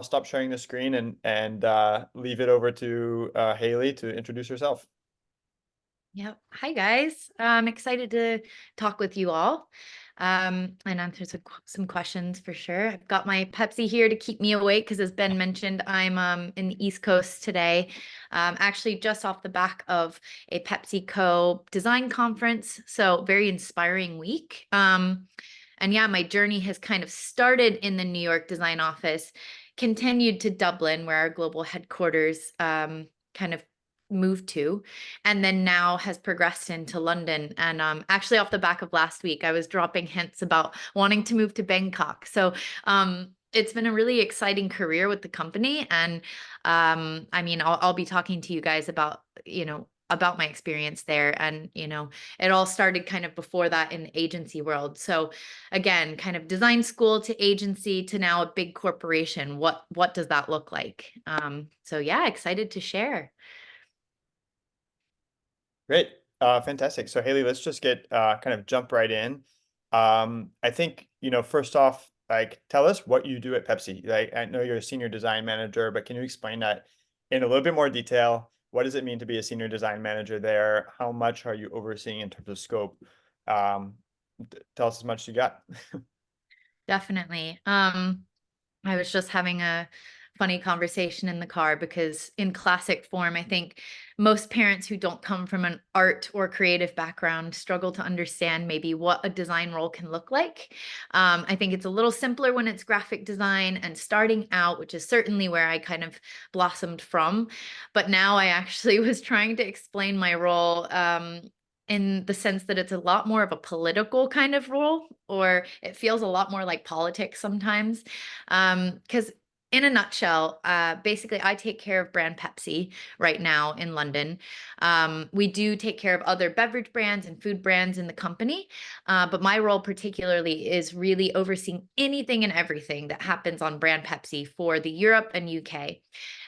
stop sharing the screen and leave it over to Hayley to introduce herself. Yep. Hi, guys. I'm excited to talk with you all and answer some questions for sure. I've got my Pepsi here to keep me awake because, as Ben mentioned, I'm in the East Coast today, actually just off the back of a PepsiCo design conference. So very inspiring week. And yeah, my journey has kind of started in the New York design office, continued to Dublin, where our global headquarters kind of moved to, and then now has progressed into London. And actually, off the back of last week, I was dropping hints about wanting to move to Bangkok. So it's been a really exciting career with the company. And I mean, I'll be talking to you guys about, about my experience there. And, it all started kind of before that in the agency world. So again, kind of design school to agency to now a big corporation. What does that look like? So yeah, excited to share. Great. Fantastic. So Hayley, let's just get kind of jump right in. I think, first off, like tell us what you do at Pepsi. Like I know you're a senior design manager, but can you explain that in a little bit more detail? What does it mean to be a senior design manager there? How much are you overseeing in terms of scope? Tell us as much as you got. Definitely. I was just having a funny conversation in the car because in classic form, I think most parents who don't come from an art or creative background struggle to understand maybe what a design role can look like. I think it's a little simpler when it's graphic design and starting out, which is certainly where I kind of blossomed from. But now I actually was trying to explain my role in the sense that it's a lot more of a political kind of role, or it feels a lot more like politics sometimes. Because in a nutshell, basically, I take care of brand Pepsi right now in London. We do take care of other beverage brands and food brands in the company, but my role particularly is really overseeing anything and everything that happens on brand Pepsi for the Europe and UK.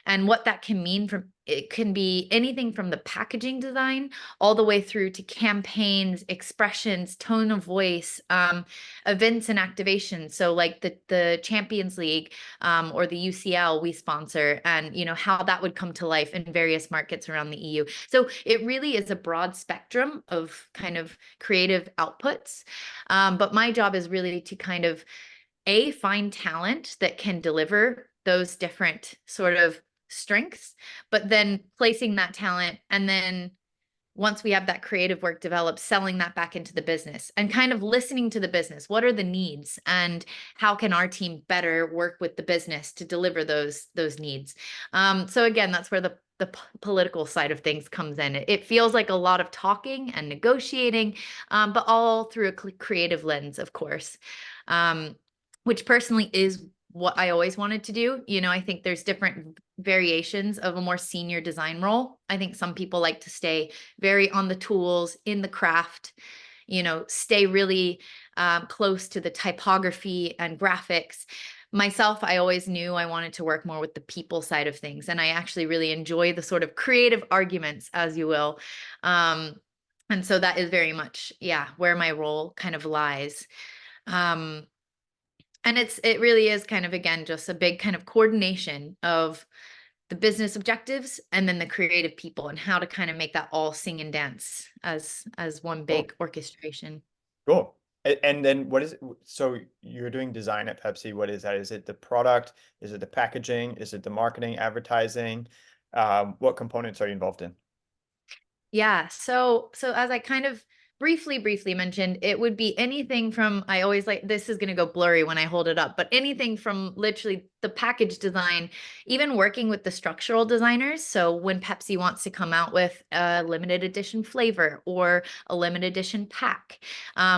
And what that can mean from it can be anything from the packaging design all the way through to campaigns, expressions, tone of voice, events and activations. So like the Champions League or the UCL we sponsor, and how that would come to life in various markets around the EU. So it really is a broad spectrum of kind of creative outputs. But my job is really to kind of find talent that can deliver those different sort of strengths, but then placing that talent and then once we have that creative work developed, selling that back into the business and kind of listening to the business. What are the needs and how can our team better work with the business to deliver those needs? So again, that's where the political side of things comes in. It feels like a lot of talking and negotiating, but all through a creative lens, of course, which personally is what I always wanted to do. I think there's different variations of a more senior design role. I think some people like to stay very on the tools, in the craft, stay really close to the typography and graphics. Myself, I always knew I wanted to work more with the people side of things. And I actually really enjoy the sort of creative arguments, as you will. And so that is very much, yeah, where my role kind of lies. Um, and it really is kind of, again, just a big kind of coordination of the business objectives and then the creative people and how to kind of make that all sing and dance as one Cool. big orchestration. Cool. And then what is it? So you're doing design at Pepsi. What is that? Is it the product? Is it the packaging? Is it the marketing, advertising? What components are you involved in? Yeah. So as I kind of briefly mentioned, it would be anything from, I always like, this is going to go blurry when I hold it up, but anything from literally the package design, even working with the structural designers. So when Pepsi wants to come out with a limited edition flavor or a limited edition pack,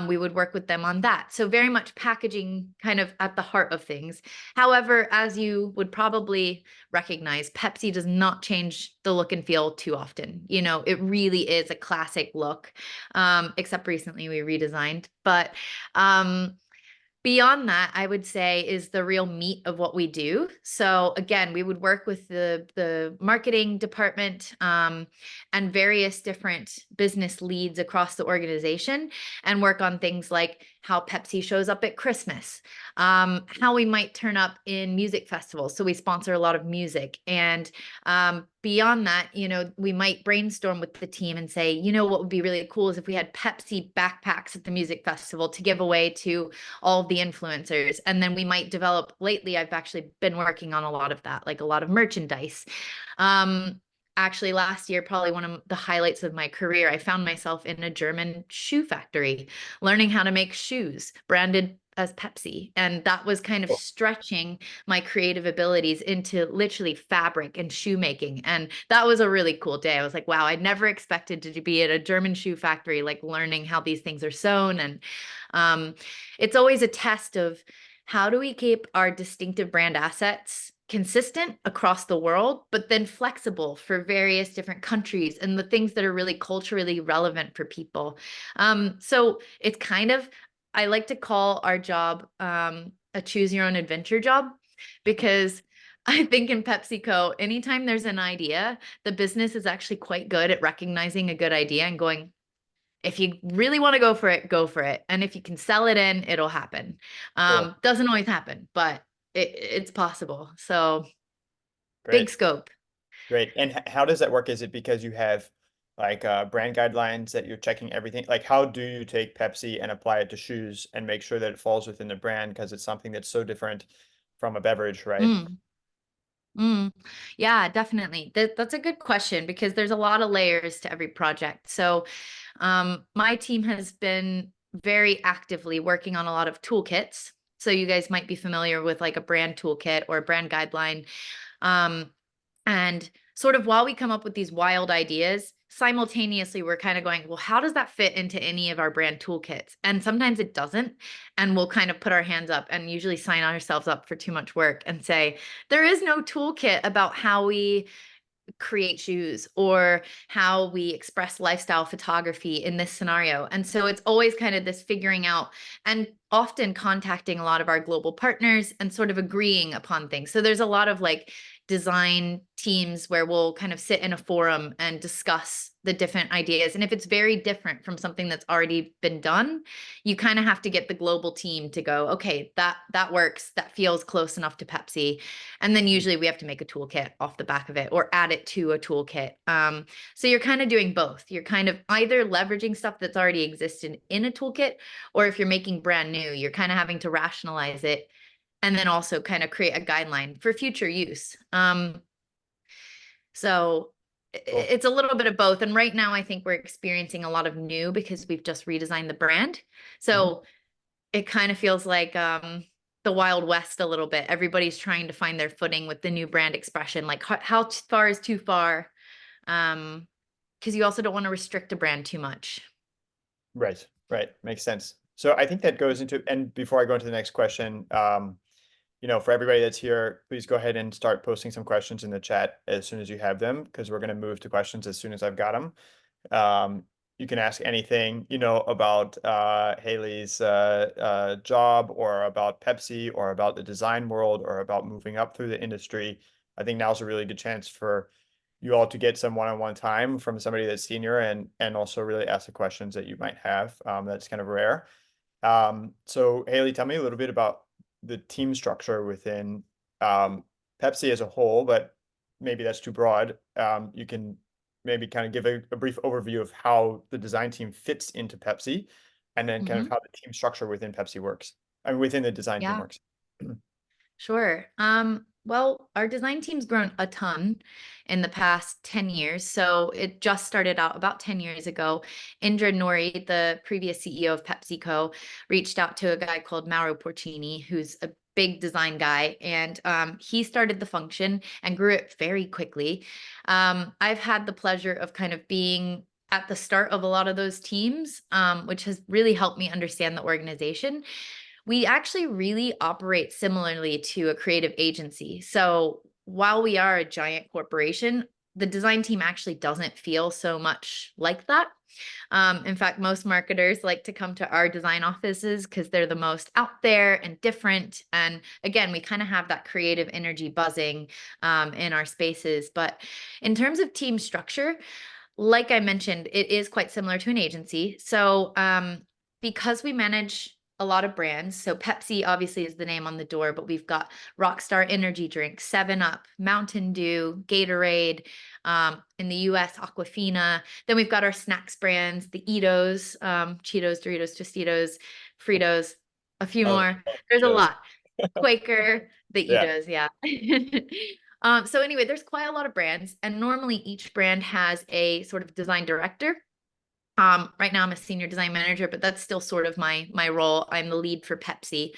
we would work with them on that. So very much packaging kind of at the heart of things. However, as you would probably recognize, Pepsi does not change the look and feel too often. It really is a classic look, except recently we redesigned. But beyond that, I would say is the real meat of what we do. So again, we would work with the marketing department and various different business leads across the organization and work on things like how Pepsi shows up at Christmas, how we might turn up in music festivals. So we sponsor a lot of music. And beyond that, we might brainstorm with the team and say, what would be really cool is if we had Pepsi backpacks at the music festival to give away to all of the influencers. And then we might develop, lately, I've actually been working on a lot of that, like a lot of merchandise. Actually, last year, probably one of the highlights of my career, I found myself in a German shoe factory, learning how to make shoes branded as Pepsi. And that was kind of Cool. stretching my creative abilities into literally fabric and shoemaking. And that was a really cool day. I was like, wow, I never expected to be at a German shoe factory, like learning how these things are sewn. And it's always a test of how do we keep our distinctive brand assets consistent across the world, but then flexible for various different countries and the things that are really culturally relevant for people. So it's kind of, I like to call our job a choose your own adventure job, because I think in PepsiCo, anytime there's an idea, the business is actually quite good at recognizing a good idea and going, if you really want to go for it, go for it. And if you can sell it in, it'll happen. Cool. Doesn't always happen, but it's possible. So big Great. scope. Great. And how does that work? Is it because you have like brand guidelines that you're checking everything? Like, how do you take Pepsi and apply it to shoes and make sure that it falls within the brand because it's something that's so different from a beverage, right? Mm, mm. Yeah, definitely. That's a good question because there's a lot of layers to every project. So my team has been very actively working on a lot of toolkits. So you guys might be familiar with like a brand toolkit or a brand guideline. Um, And sort of while we come up with these wild ideas, simultaneously, we're kind of going, well, how does that fit into any of our brand toolkits? And sometimes it doesn't. And we'll kind of put our hands up and usually sign ourselves up for too much work and say, there is no toolkit about how we create shoes or how we express lifestyle photography in this scenario. And so it's always kind of this figuring out and often contacting a lot of our global partners and sort of agreeing upon things. So there's a lot of like design teams where we'll kind of sit in a forum and discuss the different ideas. And if it's very different from something that's already been done, you kind of have to get the global team to go, okay, that works, that feels close enough to Pepsi. And then usually we have to make a toolkit off the back of it or add it to a toolkit. So you're kind of doing both. You're kind of either leveraging stuff that's already existed in a toolkit, or if you're making brand new, you're kind of having to rationalize it and then also kind of create a guideline for future use. So Cool. it's a little bit of both. And right now, I think we're experiencing a lot of new because we've just redesigned the brand. Mhm. So it kind of feels like the Wild West a little bit. Everybody's trying to find their footing with the new brand expression. Like how far is too far? Because you also don't want to restrict a brand too much. Right. Right. Makes sense. So I think that goes into, and before I go into the next question, for everybody that's here, please go ahead and start posting some questions in the chat as soon as you have them, because we're going to move to questions as soon as I've got them. You can ask anything, about Hayley's job or about Pepsi or about the design world or about moving up through the industry. I think now's a really good chance for you all to get some one-on-one time from somebody that's senior and also really ask the questions that you might have. That's kind of rare. So Hayley, tell me a little bit about the team structure within Pepsi as a whole, but maybe that's too broad. You can maybe kind of give a brief overview of how the design team fits into Pepsi, and then kind of Hmm. how the team structure within Pepsi works. I mean, within the design team Yeah. works. Sure. Well, our design team's grown a ton in the past 10 years. So it just started out about 10 years ago. Indra Nori, the previous CEO of PepsiCo, reached out to a guy called Mauro Porcini, who's a big design guy, and he started the function and grew it very quickly. I've had the pleasure of kind of being at the start of a lot of those teams, which has really helped me understand the organization. We actually really operate similarly to a creative agency. So while we are a giant corporation, the design team actually doesn't feel so much like that. In fact, most marketers like to come to our design offices because they're the most out there and different. And again, we kind of have that creative energy buzzing in our spaces. But in terms of team structure, like I mentioned, it is quite similar to an agency. So because we manage a lot of brands. So Pepsi obviously is the name on the door, but we've got Rockstar Energy Drink, 7 Up, Mountain Dew, Gatorade, in the US, Aquafina. Then we've got our snacks brands, the Eatos, Cheetos, Doritos, Tostitos, Fritos, a few Oh, more. There's a Cheetos. lot. Quaker, the Yeah. Eatos, yeah. So anyway, there's quite a lot of brands, and normally each brand has a sort of design director. Right now I'm a senior design manager, but that's still sort of my role. I'm the lead for Pepsi.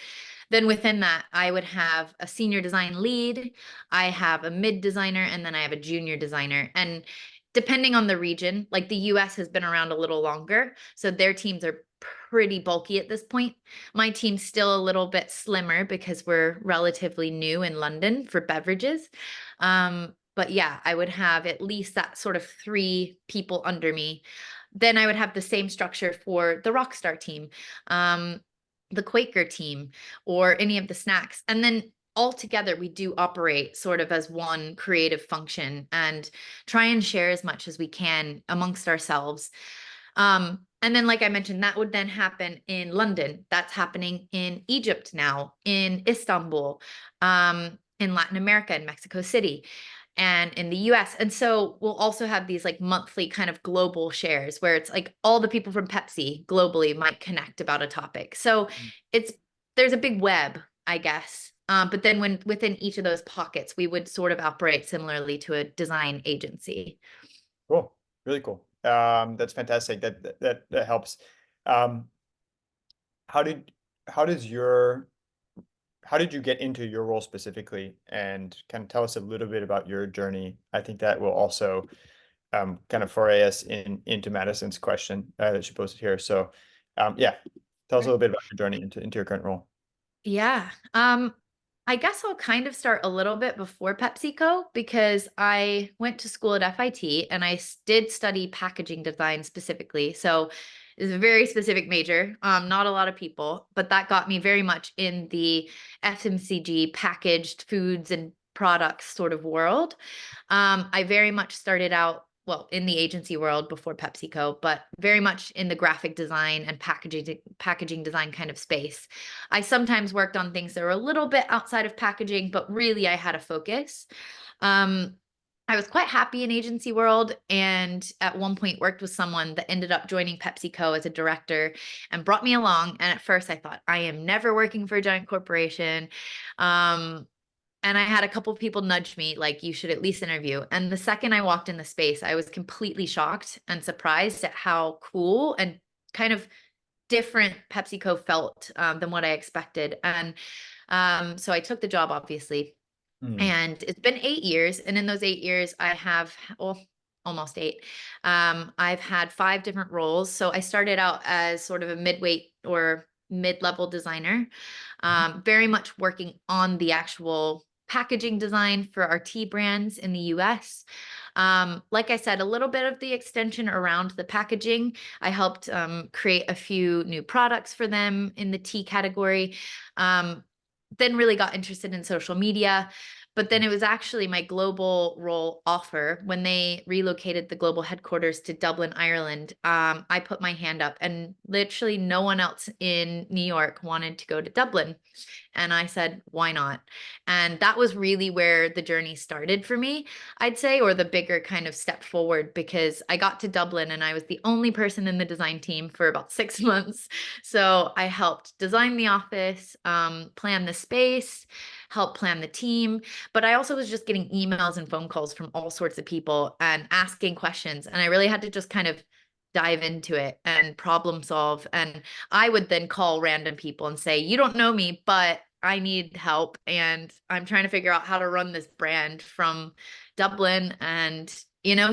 Then within that, I would have a senior design lead, I have a mid designer, and then I have a junior designer. And depending on the region, like the US has been around a little longer, so their teams are pretty bulky at this point. My team's still a little bit slimmer because we're relatively new in London for beverages. But yeah, I would have at least that sort of 3 people under me. Then I would have the same structure for the Rockstar team, the Quaker team, or any of the snacks. And then all together, we do operate sort of as one creative function and try and share as much as we can amongst ourselves. And then, like I mentioned, that would then happen in London. That's happening in Egypt now, in Istanbul, in Latin America, in Mexico City, and in the US. And so we'll also have these like monthly kind of global shares where it's like all the people from Pepsi globally might connect about a topic. So it's there's a big web, I guess. But then when within each of those pockets, we would sort of operate similarly to a design agency. Cool. Really cool. That's fantastic. That helps. Um, how did how does your how did you get into your role specifically? And kind of tell us a little bit about your journey. I think that will also kind of foray us into Madison's question that she posted here. So yeah, tell us a little bit about your journey into your current role. Yeah. I guess I'll kind of start a little bit before PepsiCo because I went to school at FIT and did study packaging design specifically. So it's a very specific major. Not a lot of people, but that got me very much in the FMCG packaged foods and products sort of world. I very much started out, well, in the agency world before PepsiCo, but very much in the graphic design and packaging design kind of space. I sometimes worked on things that were a little bit outside of packaging, but really I had a focus. Um, I was quite happy in agency world, and at one point worked with someone that ended up joining PepsiCo as a director and brought me along. And at first I thought, I am never working for a giant corporation. Um, and I had a couple of people nudge me, like, you should at least interview. And the second I walked in the space, I was completely shocked and surprised at how cool and kind of different PepsiCo felt than what I expected. And so I took the job, obviously. Hmm. And it's been 8 years. And in those 8 years, I have, well, almost 8. I've had 5 different roles. So I started out as sort of a midweight or mid-level designer, very much working on the actual packaging design for our tea brands in the US. Like I said, a little bit of the extension around the packaging. I helped create a few new products for them in the tea category. Then really got interested in social media. But then it was actually my global role offer when they relocated the global headquarters to Dublin, Ireland. I put my hand up, and literally no one else in New York wanted to go to Dublin. And I said, why not? And that was really where the journey started for me, I'd say, or the bigger kind of step forward, because I got to Dublin and I was the only person in the design team for about 6 months. So I helped design the office, plan the space, help plan the team. But I also was just getting emails and phone calls from all sorts of people and asking questions. And I really had to just kind of dive into it and problem solve. And I would then call random people and say, you don't know me, but I need help. And I'm trying to figure out how to run this brand from Dublin. And,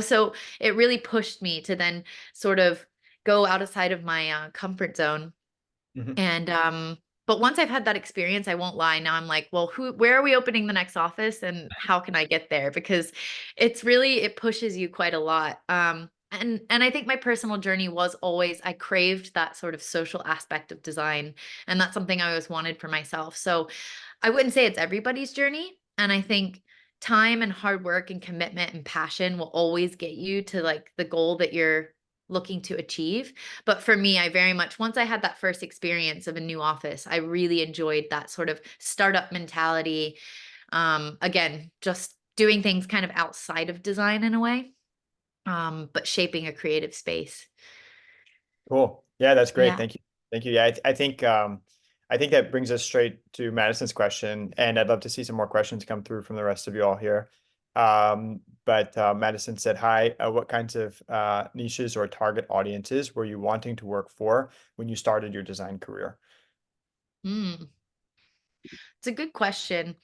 so it really pushed me to then sort of go outside of my comfort zone. Hmm. And, but once I've had that experience, I won't lie. Now I'm like, well, where are we opening the next office and how can I get there? Because it pushes you quite a lot. And I think my personal journey was always, I craved that sort of social aspect of design. And that's something I always wanted for myself. So I wouldn't say it's everybody's journey. And I think time and hard work and commitment and passion will always get you to like the goal that you're looking to achieve. But for me, I very much, once I had that first experience of a new office, I really enjoyed that sort of startup mentality. Again, just doing things kind of outside of design in a way, but shaping a creative space. Cool. Yeah, that's great. Yeah. Thank you. Thank you. Yeah, I think that brings us straight to Madison's question, and I'd love to see some more questions come through from the rest of you all here. But Madison said, "Hi, what kinds of niches or target audiences were you wanting to work for when you started your design career?" Mm, it's a good question.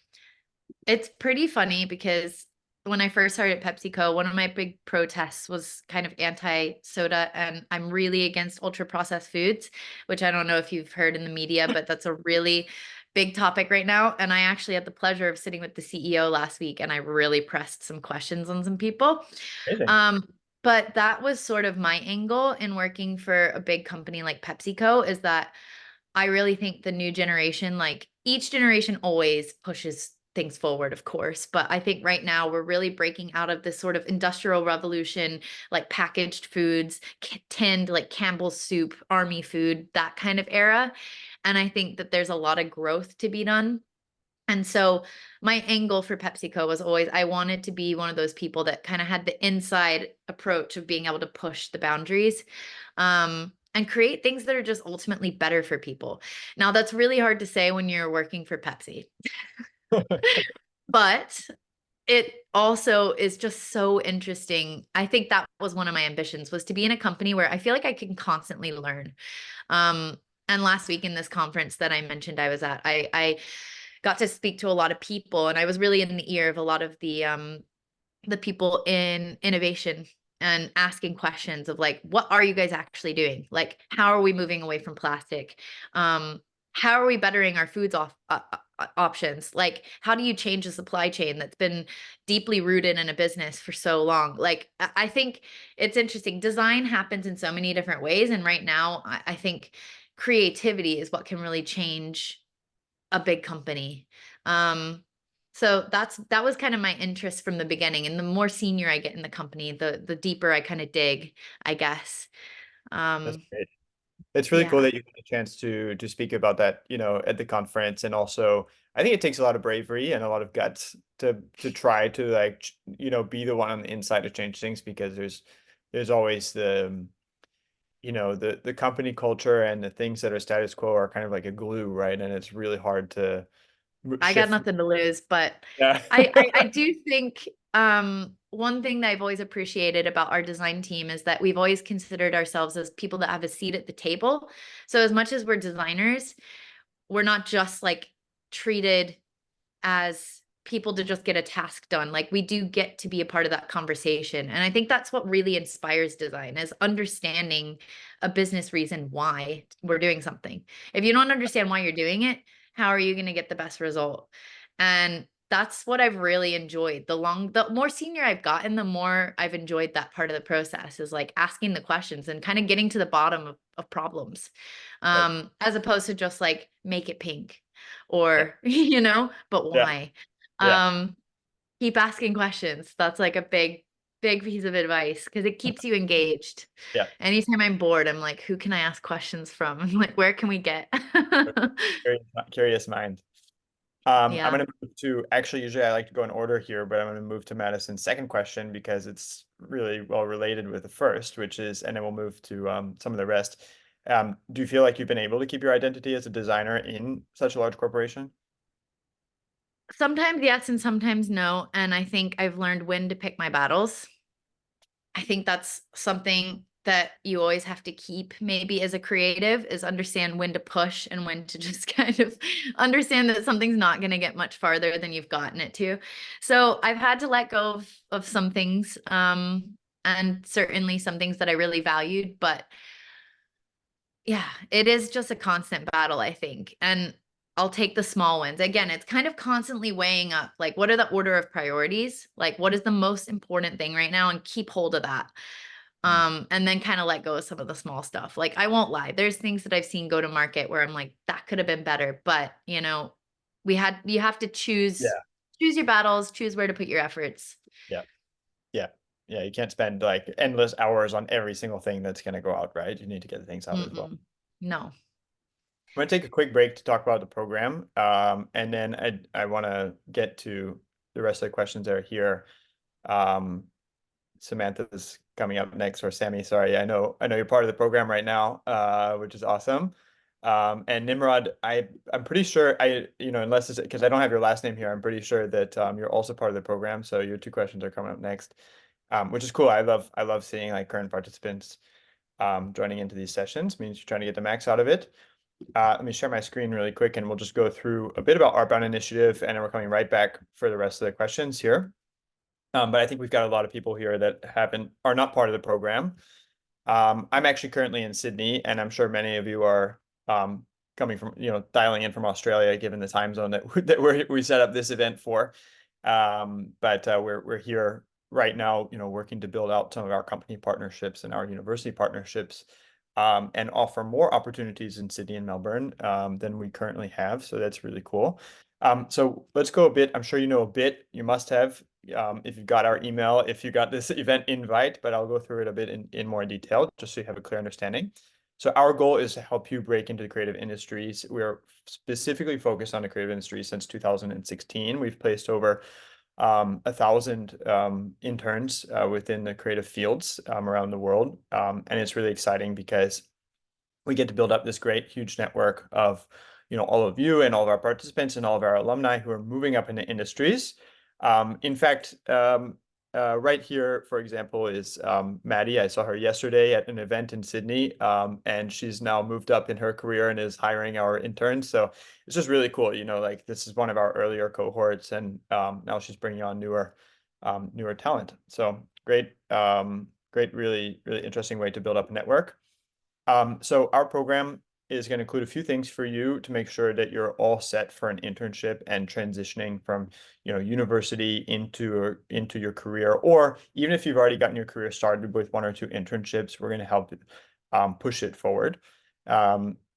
It's pretty funny because when I first started at PepsiCo, one of my big protests was kind of anti-soda, and I'm really against ultra-processed foods, which I don't know if you've heard in the media, but that's a really big topic right now. And I actually had the pleasure of sitting with the CEO last week, and I really pressed some questions on some people. Amazing. Um, but that was sort of my angle in working for a big company like PepsiCo, is that I really think the new generation, like each generation always pushes things forward, of course. But I think right now we're really breaking out of this sort of industrial revolution, like packaged foods, tinned, like Campbell's soup, army food, that kind of era. And I think that there's a lot of growth to be done. And so my angle for PepsiCo was always I wanted to be one of those people that kind of had the inside approach of being able to push the boundaries, and create things that are just ultimately better for people. Now, that's really hard to say when you're working for Pepsi, but it also is just so interesting. I think that was one of my ambitions, was to be in a company where I feel like I can constantly learn. Um, and last week in this conference that I mentioned I was at, I got to speak to a lot of people, and I was really in the ear of a lot of the people in innovation, and asking questions of like, what are you guys actually doing? Like, how are we moving away from plastic? Um, how are we bettering our foods options? Like, how do you change a supply chain that's been deeply rooted in a business for so long? Like, I think it's interesting. Design happens in so many different ways. And right now, I think creativity is what can really change a big company. Um, so that was kind of my interest from the beginning. And the more senior I get in the company, the deeper I kind of dig, I guess. That's Um, great. It's really cool yeah, that you get a chance to speak about that, at the conference. And also, I think it takes a lot of bravery and a lot of guts to try to like, be the one on the inside to change things, because there's always the company culture and the things that are status quo are kind of like a glue, right? And it's really hard to I got shift. nothing to lose, but Yeah. I do think one thing that I've always appreciated about our design team is that we've always considered ourselves as people that have a seat at the table. So as much as we're designers, we're not just like treated as people to just get a task done. Like, we do get to be a part of that conversation. And I think that's what really inspires design, is understanding a business reason why we're doing something. If you don't understand why you're doing it, how are you going to get the best result? And that's what I've really enjoyed. The more senior I've gotten, the more I've enjoyed that part of the process, is like asking the questions and kind of getting to the bottom of problems. Right. As opposed to just like make it pink, Yeah. or but Yeah. why? Yeah. um Keep asking questions. That's like a big piece of advice, because it keeps you engaged. Yeah. Anytime I'm bored, I'm like, who can I ask questions from? I'm like, where can we get? Curious mind. I'm Yeah, going to move to, actually, usually I like to go in order here, but I'm going to move to Madison's second question because it's really well related with the first, which is, and then we'll move to some of the rest. Do you feel like you've been able to keep your identity as a designer in such a large corporation? sometimes yes and sometimes no, and I think I've learned when to pick my battles. I think that's something that you always have to keep, maybe as a creative, is understand when to push and when to just kind of understand that something's not going to get much farther than you've gotten it to. So I've had to let go of some things, and certainly some things that I really valued, but yeah, it is just a constant battle, I think. And I'll take the small ones. Again, it's kind of constantly weighing up, like, what are the order of priorities? Like, what is the most important thing right now? And keep hold of that. Mm. And then kind of let go of some of the small stuff. Like, I won't lie, there's things that I've seen go to market where I'm like, that could have been better. But you have to choose Yeah. your battles, choose where to put your efforts. Yeah. Yeah. yeah, you can't spend like endless hours on every single thing that's going to go out, right? You need to get the things out as well. Mm-mm. No. I'm going to take a quick break to talk about the program. And then I want to get to the rest of the questions that are here. Um, Samantha's coming up next, or Sammy, sorry. I know you're part of the program right now, which is awesome. And Nimrod, I'm pretty sure unless it's because I don't have your last name here, I'm pretty sure that you're also part of the program. So your two questions are coming up next, which is cool. I love seeing like current participants joining into these sessions. Means you're trying to get the max out of it. Let me share my screen really quick, and we'll just go through a bit about ArtBound Initiative, and then we're coming right back for the rest of the questions here. But I think we've got a lot of people here that are not part of the program. I'm actually currently in Sydney, and I'm sure many of you are coming from, dialing in from Australia, given the time zone that we set up this event for. But we're here right now, working to build out some of our company partnerships and our university partnerships, and offer more opportunities in Sydney and Melbourne than we currently have. So that's really cool. So let's go a bit. I'm sure you know a bit. You must have, if you got our email, if you got this event invite, but I'll go through it a bit in more detail, just so you have a clear understanding. So our goal is to help you break into the creative industries. We're specifically focused on the creative industry since 2016. We've placed over 1,000 interns within the creative fields around the world. And it's really exciting because we get to build up this great, huge network of, all of you and all of our participants and all of our alumni who are moving up into industries. In fact, right here, for example, is Maddie. I saw her yesterday at an event in Sydney, and she's now moved up in her career and is hiring our interns. So it's just really cool. Like this is one of our earlier cohorts, and now she's bringing on newer talent. So great, great, really, really interesting way to build up a network. So our program is going to include a few things for you to make sure that you're all set for an internship and transitioning from, university into your career, or even if you've already gotten your career started with one or two internships, we're going to help push it forward.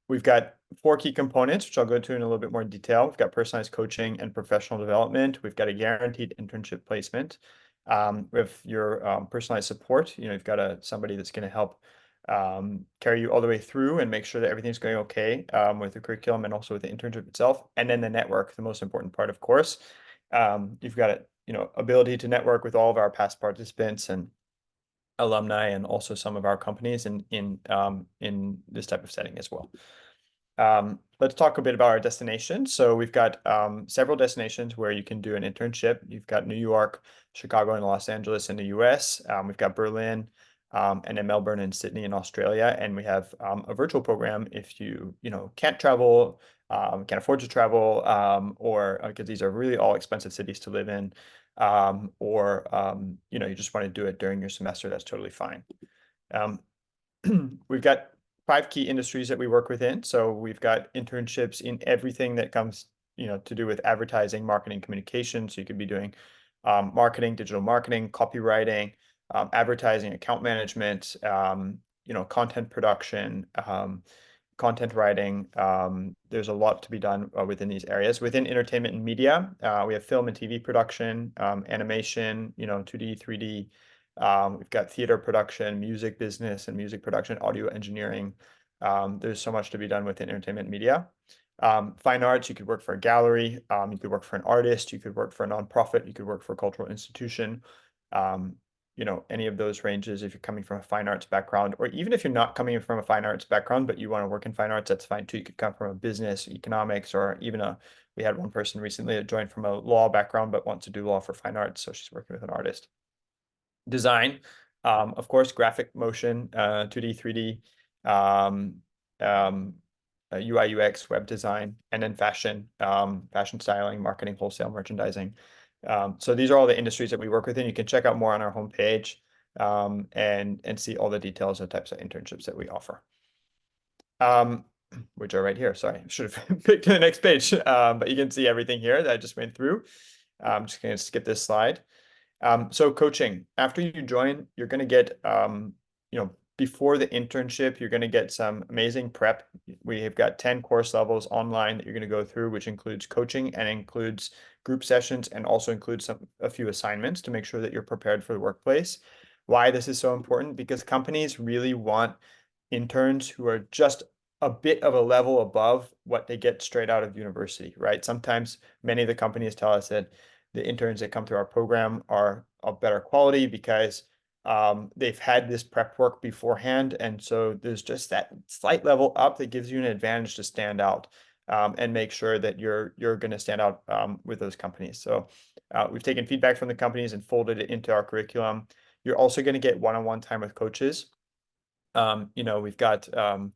We've got 4 key components, which I'll go to in a little bit more detail. We've got personalized coaching and professional development. We've got a guaranteed internship placement. We have your personalized support. You've got somebody that's going to help carry you all the way through and make sure that everything's going okay with the curriculum and also with the internship itself. And then the network, the most important part, of course. You've got ability to network with all of our past participants and alumni, and also some of our companies in this type of setting as well. Let's talk a bit about our destinations. So we've got several destinations where you can do an internship. You've got New York, Chicago, and Los Angeles in the US. We've got Berlin, and then Melbourne and Sydney in Australia. And we have a virtual program if you can't travel, can't afford to travel, or because these are really all expensive cities to live in, or you just want to do it during your semester, that's totally fine. We've got 5 key industries that we work within. So we've got internships in everything that comes to do with advertising, marketing, communication. So you could be doing marketing, digital marketing, copywriting, advertising, account management, content production, content writing. There's a lot to be done within these areas. Within entertainment and media, we have film and TV production, animation, 2D, 3D. We've got theater production, music business and music production, audio engineering. There's so much to be done within entertainment and media. Fine arts, you could work for a gallery, you could work for an artist, you could work for a nonprofit, you could work for a cultural institution. Any of those ranges if you're coming from a fine arts background, or even if you're not coming from a fine arts background, but you want to work in fine arts, that's fine too. You could come from a business, economics, or even we had one person recently that joined from a law background, but wants to do law for fine arts. So she's working with an artist. Design, of course, graphic motion, 2D, 3D, UI, UX, web design, and then fashion, fashion styling, marketing, wholesale, merchandising. So these are all the industries that we work within. You can check out more on our homepage, and see all the details and types of internships that we offer. Which are right here. Sorry, I should have picked the next page, but you can see everything here that I just went through. I'm just going to skip this slide. So coaching, after you join, you're going to get, before the internship, you're going to get some amazing prep. We have got 10 course levels online that you're going to go through, which includes coaching and includes group sessions, and also includes a few assignments to make sure that you're prepared for the workplace. Why this is so important? Because companies really want interns who are just a bit of a level above what they get straight out of university, right? Sometimes many of the companies tell us that the interns that come through our program are of better quality because they've had this prep work beforehand. And so there's just that slight level up that gives you an advantage to stand out and make sure that you're going to stand out with those companies. So we've taken feedback from the companies and folded it into our curriculum. You're also going to get one-on-one time with coaches. We've got a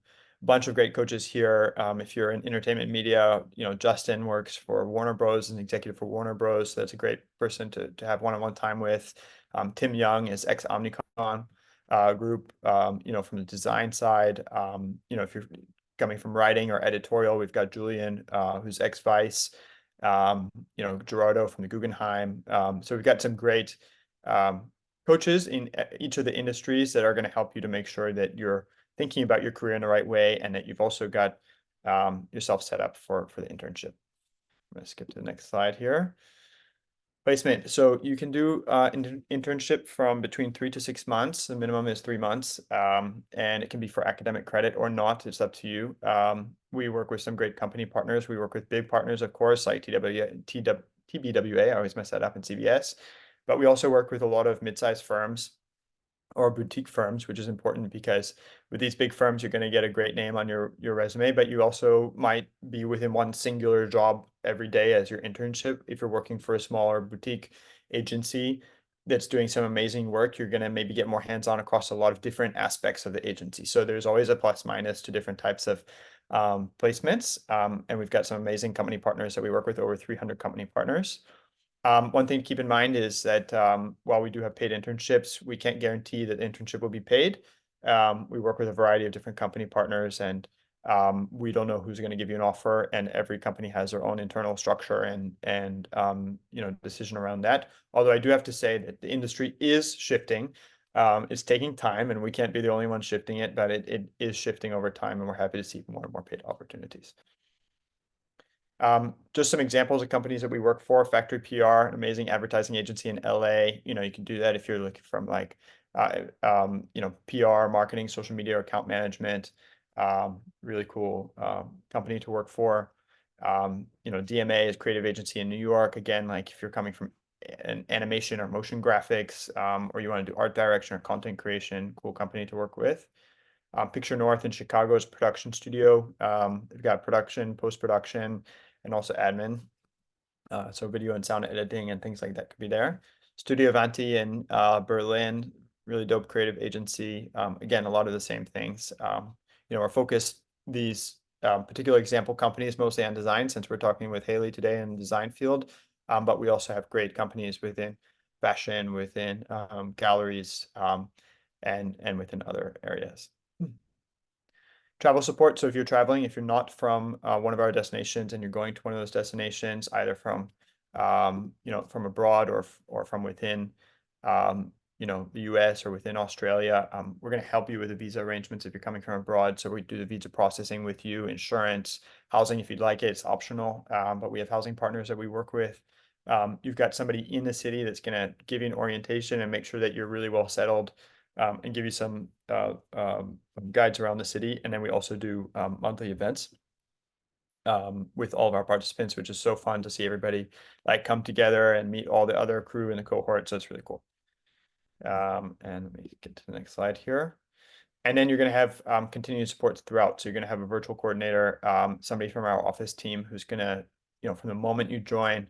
bunch of great coaches here. If you're in entertainment media, Justin works for Warner Bros. An executive for Warner Bros. So that's a great person to have one-on-one time with. Tim Young is ex-Omnicom group, from the design side. If you're coming from writing or editorial, we've got Julian, who's ex-Vice, Gerardo from the Guggenheim. So we've got some great coaches in each of the industries that are going to help you to make sure that you're thinking about your career in the right way and that you've also got yourself set up for the internship. I'm going to skip to the next slide here. Placement. So you can do internship from between 3 to 6 months. The minimum is 3 months, and it can be for academic credit or not. It's up to you. We work with some great company partners. We work with big partners, of course, like TBWA. I always mess that up, in CBS. But we also work with a lot of mid-sized firms or boutique firms, which is important because with these big firms, you're going to get a great name on your resume, but you also might be within one singular job every day as your internship. If you're working for a smaller boutique agency that's doing some amazing work, you're going to maybe get more hands-on across a lot of different aspects of the agency. So there's always a plus minus to different types of placements. And we've got some amazing company partners that we work with, over 300 company partners. One thing to keep in mind is that while we do have paid internships, we can't guarantee that the internship will be paid. We work with a variety of different company partners, and we don't know who's going to give you an offer. And every company has their own internal structure and decision around that. Although I do have to say that the industry is shifting. It's taking time, and we can't be the only ones shifting it, but it is shifting over time, and we're happy to see more and more paid opportunities. Just some examples of companies that we work for. Factory PR, an amazing advertising agency in LA. You can do that if you're looking from like PR, marketing, social media, account management. Really cool company to work for. DMA is creative agency in New York. Again, like if you're coming from an animation or motion graphics, or you want to do art direction or content creation, cool company to work with. Picture North in Chicago is a production studio. They've got production, post-production, and also admin. So video and sound editing and things like that could be there. Studio Vanti in Berlin, really dope creative agency. Again, a lot of the same things. Our focus, these particular example companies, mostly on design, since we're talking with Hayley today in the design field. But we also have great companies within fashion, within galleries, and within other areas. Travel support. So if you're traveling, if you're not from one of our destinations and you're going to one of those destinations, either from from abroad or from within the US or within Australia, we're going to help you with the visa arrangements if you're coming from abroad. So we do the visa processing with you, insurance, housing if you'd like it. It's optional, but we have housing partners that we work with. You've got somebody in the city that's going to give you an orientation and make sure that you're really well settled. And give you some guides around the city. And then we also do monthly events with all of our participants, which is so fun to see everybody like come together and meet all the other crew in the cohort. So it's really cool. And let me get to the next slide here. And then you're going to have continued support throughout. So you're going to have a virtual coordinator, somebody from our office team who's going to, from the moment you join,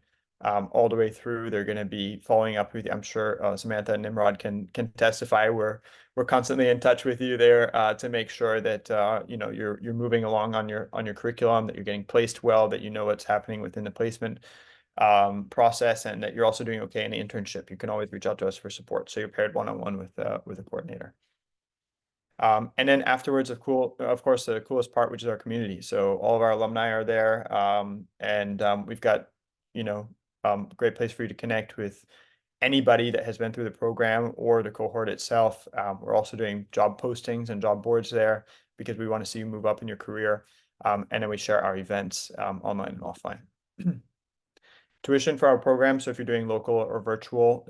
all the way through, they're going to be following up with you. I'm sure Samantha and Nimrod can testify. We're constantly in touch with you there to make sure that you're moving along on your curriculum, that you're getting placed well, that you know what's happening within the placement process, and that you're also doing okay in the internship. You can always reach out to us for support. So you're paired one-on-one with a coordinator. And then afterwards, of course, the coolest part, which is our community. So all of our alumni are there, and we've got great place for you to connect with anybody that has been through the program or the cohort itself. We're also doing job postings and job boards there because we want to see you move up in your career. And then we share our events online and offline. Tuition for our program. So if you're doing local or virtual,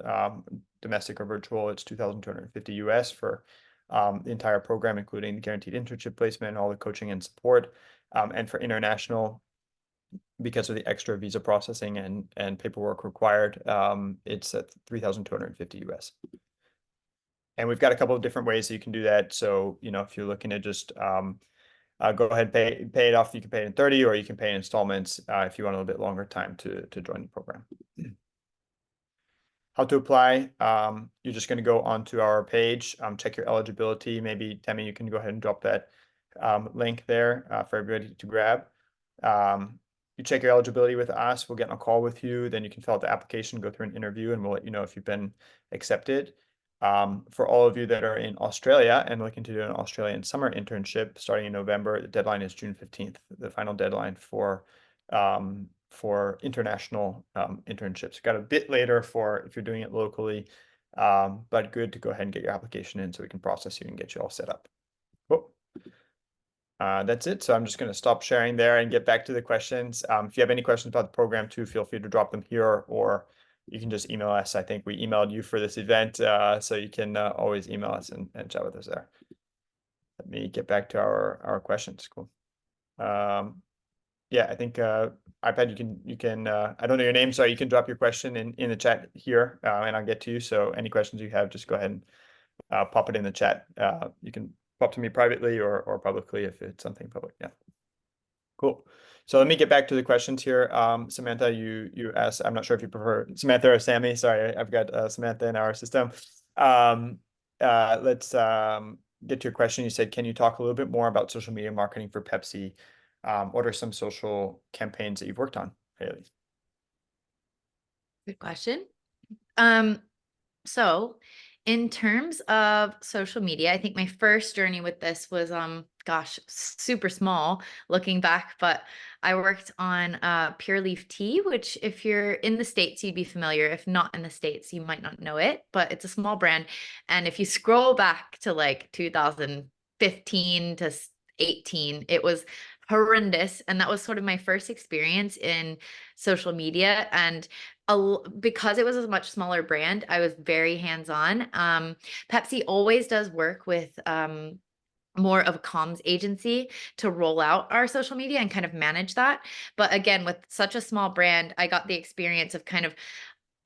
domestic or virtual, it's 2,250 US for the entire program, including the guaranteed internship placement, all the coaching and support. And for international, because of the extra visa processing and paperwork required, it's at 3,250 US. And we've got a couple of different ways that you can do that. So, if you're looking to just go ahead and pay it off, you can pay it in 30, or you can pay in installments if you want a little bit longer time to join the program. How to apply? You're just going to go onto our page, check your eligibility. Maybe Tammy, you can go ahead and drop that link there for everybody to grab. You check your eligibility with us. We'll get on a call with you. Then you can fill out the application, go through an interview, and we'll let you know if you've been accepted. For all of you that are in Australia and looking to do an Australian summer internship starting in November, the deadline is June 15th, the final deadline for international internships. Got a bit later for if you're doing it locally, but good to go ahead and get your application in so we can process you and get you all set up. Cool. That's it. So I'm just going to stop sharing there and get back to the questions. If you have any questions about the program too, feel free to drop them here, or you can just email us. I think we emailed you for this event, so you can always email us and chat with us there. Let me get back to our questions. Cool. Yeah, I think iPad, you can I don't know your name, so you can drop your question in the chat here, and I'll get to you. So any questions you have, just go ahead and pop it in the chat. You can pop to me privately or publicly if it's something public. Yeah. Cool. So let me get back to the questions here. Samantha, you asked, I'm not sure if you prefer Samantha or Sammy. Sorry, I've got Samantha in our system. Let's get to your question. You said, can you talk a little bit more about social media marketing for Pepsi? What are some social campaigns that you've worked on, Hayley? Good question. So in terms of social media, I think my first journey with this was, gosh, super small looking back, but I worked on Pure Leaf tea, which if you're in the States, you'd be familiar. If not in the States, you might not know it, but it's a small brand. And if you scroll back to like 2015 to 18, it was horrendous. And that was sort of my first experience in social media. And because it was a much smaller brand, I was very hands-on. Pepsi always does work with more of a comms agency to roll out our social media and kind of manage that. But again, with such a small brand, I got the experience of kind of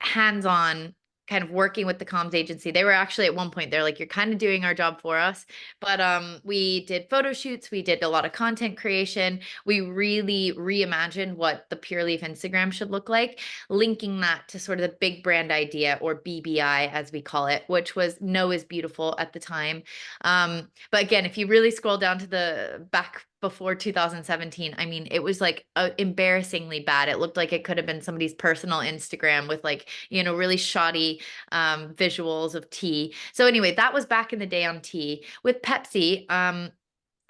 hands-on, kind of working with the comms agency. They were actually at one point, they're like, you're kind of doing our job for us. But we did photo shoots, we did a lot of content creation. We really reimagined what the Pure Leaf Instagram should look like, linking that to sort of the big brand idea, or BBI as we call it, which was Know is Beautiful at the time. But again, if you really scroll down to the back before 2017, I mean, it was like embarrassingly bad. It looked like it could have been somebody's personal Instagram with like, really shoddy visuals of tea. So anyway, that was back in the day on tea. With Pepsi,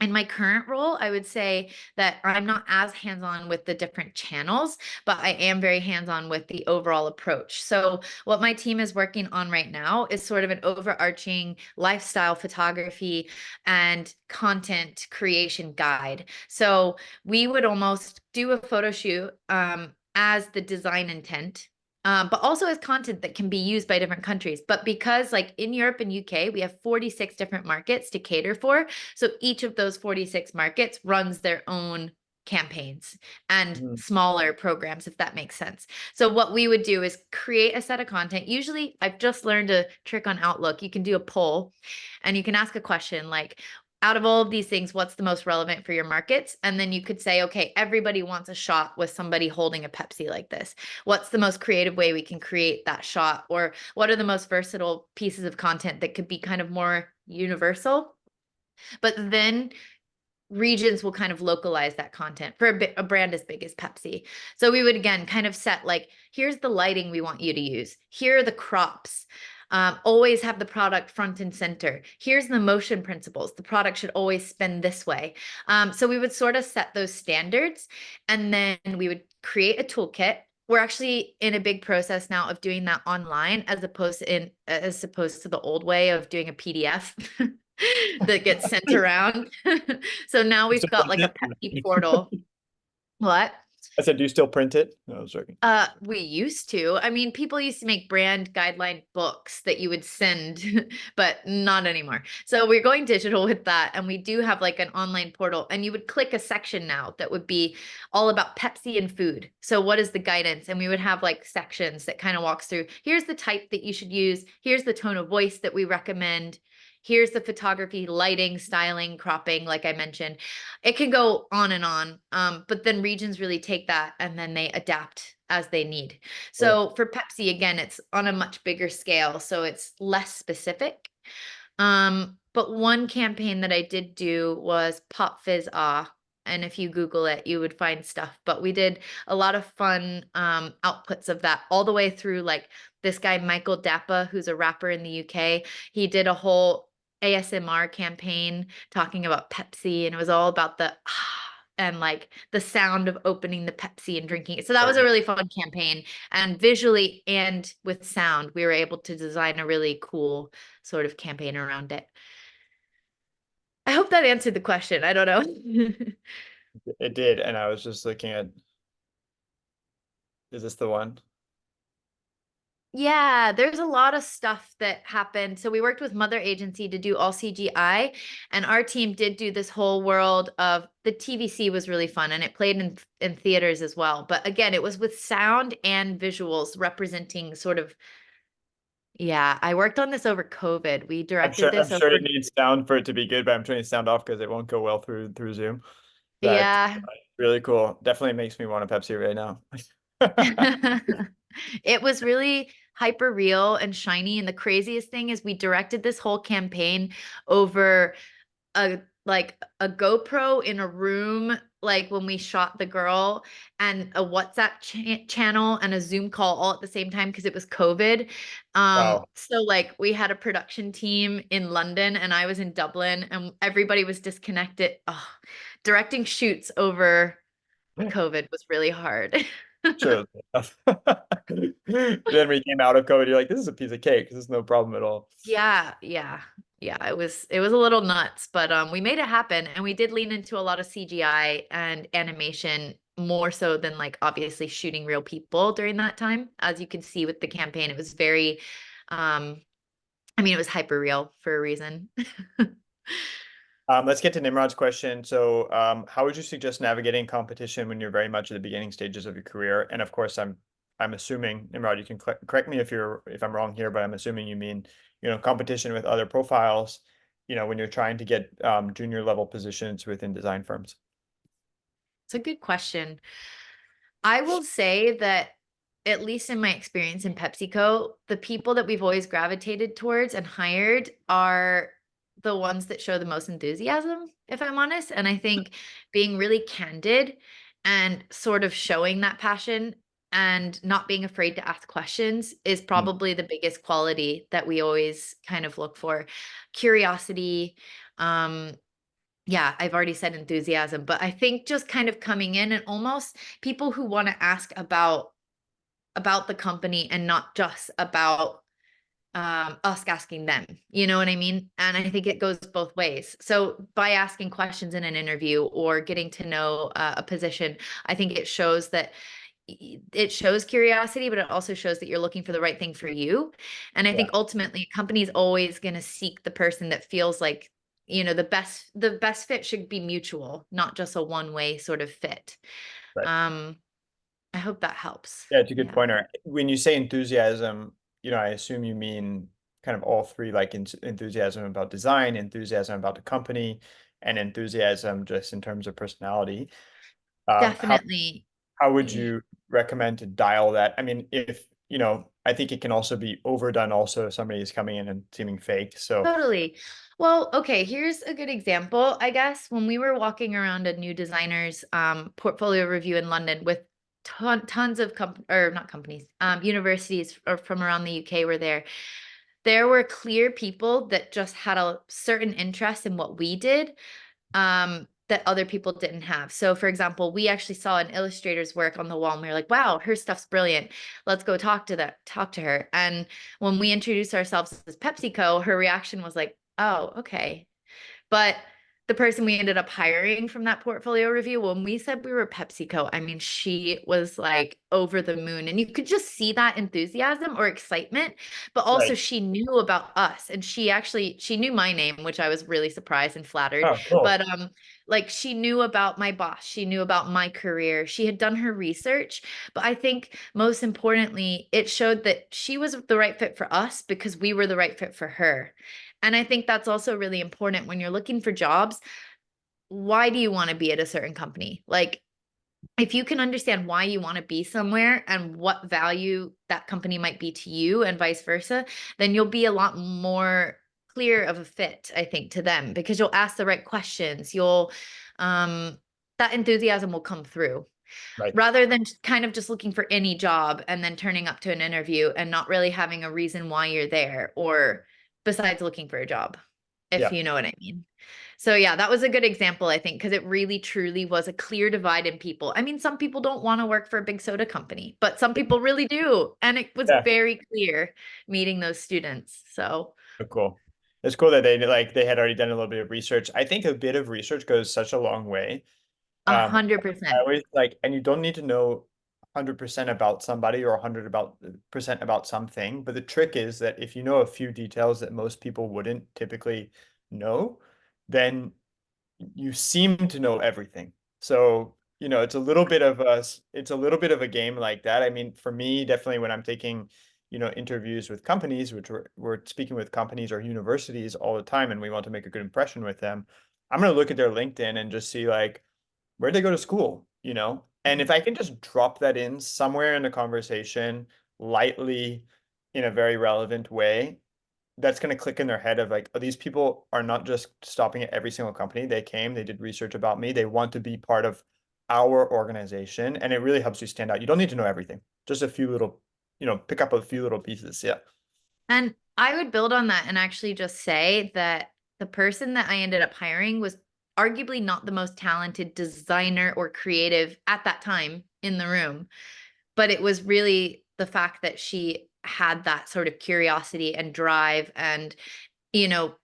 in my current role, I would say that I'm not as hands-on with the different channels, but I am very hands-on with the overall approach. So what my team is working on right now is sort of an overarching lifestyle photography and content creation guide. So we would almost do a photo shoot as the design intent, but also as content that can be used by different countries. But because like in Europe and UK, we have 46 different markets to cater for. So each of those 46 markets runs their own campaigns and smaller programs, if that makes sense. So what we would do is create a set of content. Usually I've just learned a trick on Outlook. You can do a poll and you can ask a question like, out of all of these things, what's the most relevant for your markets? And then you could say, okay, everybody wants a shot with somebody holding a Pepsi like this. What's the most creative way we can create that shot? Or what are the most versatile pieces of content that could be kind of more universal? But then regions will kind of localize that content for a brand as big as Pepsi. So we would, again, kind of set like, here's the lighting we want you to use. Here are the crops. Always have the product front and center. Here's the motion principles. The product should always spin this way. So we would sort of set those standards, and then we would create a toolkit. We're actually in a big process now of doing that online as opposed to the old way of doing a PDF that gets sent around. So now we've got like a Pepsi portal. What? I said, do you still print it? No, I was joking. We used to. I mean, people used to make brand guideline books that you would send, but not anymore. So we're going digital with that. And we do have like an online portal, and you would click a section now that would be all about Pepsi and food. So what is the guidance? And we would have like sections that kind of walks through, here's the type that you should use. Here's the tone of voice that we recommend. Here's the photography, lighting, styling, cropping, like I mentioned. It can go on and on. But then regions really take that and then they adapt as they need. Cool. So for Pepsi, again, it's on a much bigger scale, so it's less specific. But one campaign that I did do was Pop Fizz Ah. And if you Google it, you would find stuff. But we did a lot of fun outputs of that all the way through, like this guy, Michael Dappa, who's a rapper in the UK. He did a whole ASMR campaign talking about Pepsi, and it was all about the and like the sound of opening the Pepsi and drinking it. So that was a really fun campaign. And visually and with sound, we were able to design a really cool sort of campaign around it. I hope that answered the question. I don't know. It did, and I was just looking at, is this the one? Yeah, there's a lot of stuff that happened. So we worked with Mother Agency to do all CGI, and our team did do this whole world of the TVC was really fun, and it played in theaters as well. But again, it was with sound and visuals representing sort of, yeah, I worked on this over COVID. We directed I'm this sure over, it needs sound for it to be good, but I'm turning sound off because it won't go well through Zoom. But yeah. really cool. Definitely makes me want a Pepsi right now. It was really hyper real and shiny. And the craziest thing is we directed this whole campaign over a GoPro in a room, like when we shot the girl, and a WhatsApp channel and a Zoom call all at the same time because it was COVID. Wow. So like we had a production team in London and I was in Dublin and everybody was disconnected. Oh, directing shoots over COVID was really hard. Sure. Then we came out of COVID, you're like, this is a piece of cake. This is no problem at all. Yeah, yeah. Yeah, it was a little nuts, but we made it happen and we did lean into a lot of CGI and animation more so than like obviously shooting real people during that time. As you can see with the campaign, it was very I mean it was hyper real for a reason. Let's get to Nimrod's question. So, how would you suggest navigating competition when you're very much at the beginning stages of your career? And of course, I'm assuming, Nimrod, you can correct me if I'm wrong here, but I'm assuming you mean, competition with other profiles, when you're trying to get junior level positions within design firms. It's a good question. I will say that at least in my experience in PepsiCo, the people that we've always gravitated towards and hired are the ones that show the most enthusiasm, if I'm honest. And I think being really candid and sort of showing that passion and not being afraid to ask questions is Mm. probably the biggest quality that we always kind of look for. Curiosity, um, yeah, I've already said enthusiasm, but I think just kind of coming in and almost people who want to ask about the company and not just about us asking them. You know what I mean? And I think it goes both ways. So by asking questions in an interview or getting to know a position, I think it shows that it shows curiosity, but it also shows that you're looking for the right thing for you. And I Yeah, think ultimately a company is always going to seek the person that feels like, the best fit should be mutual, not just a one-way sort of fit. right. Um, I hope that helps. Yeah, it's a good Yeah. pointer. When you say enthusiasm, I assume you mean kind of all three, like enthusiasm about design, enthusiasm about the company, and enthusiasm just in terms of personality. How Definitely. would you recommend to dial that? I mean, if, I think it can also be overdone also if somebody is coming in and seeming fake. So, Totally. Well, okay, here's a good example, I guess. When we were walking around a new designer's portfolio review in London with tons of or not companies, universities from around the UK were there. There were clear people that just had a certain interest in what we did, that other people didn't have. So for example, we actually saw an illustrator's work on the wall and we were like, wow, her stuff's brilliant. Let's go talk to her. And when we introduced ourselves as PepsiCo, her reaction was like, oh, okay. But the person we ended up hiring from that portfolio review, when we said we were PepsiCo, I mean, she was like over the moon. And you could just see that enthusiasm or excitement, but also Right. she knew about us. And she knew my name, which I was really surprised and flattered. Oh, cool. But like she knew about my boss, she knew about my career, she had done her research. But I think most importantly, it showed that she was the right fit for us because we were the right fit for her. And I think that's also really important when you're looking for jobs. Why do you want to be at a certain company? Like, if you can understand why you want to be somewhere and what value that company might be to you and vice versa, then you'll be a lot more clear of a fit, I think, to them because you'll ask the right questions. Um, that enthusiasm will come through Right. rather than kind of just looking for any job and then turning up to an interview and not really having a reason why you're there or besides looking for a job, if Yeah. you know what I mean. So yeah, that was a good example, I think, because it really truly was a clear divide in people. I mean, some people don't want to work for a big soda company, but some people really do. And it was Yeah. very clear meeting those students. So Oh, cool. It's cool that they had already done a little bit of research. I think a bit of research goes such a long way. a I hundred percent. always like, and you don't need to know 100% about somebody or 100% about something. But the trick is that if you know a few details that most people wouldn't typically know, then you seem to know everything. So, it's a little bit of a game like that. I mean, for me, definitely when I'm taking, interviews with companies, which we're speaking with companies or universities all the time, and we want to make a good impression with them, I'm going to look at their LinkedIn and just see like, where'd they go to school, you know? And if I can just drop that in somewhere in the conversation lightly in a very relevant way, that's going to click in their head of like, oh, these people are not just stopping at every single company. They came, they did research about me. They want to be part of our organization. And it really helps you stand out. You don't need to know everything, just a few little, pick up a few little pieces. Yeah. And I would build on that and actually just say that the person that I ended up hiring was arguably not the most talented designer or creative at that time in the room, but it was really the fact that she had that sort of curiosity and drive and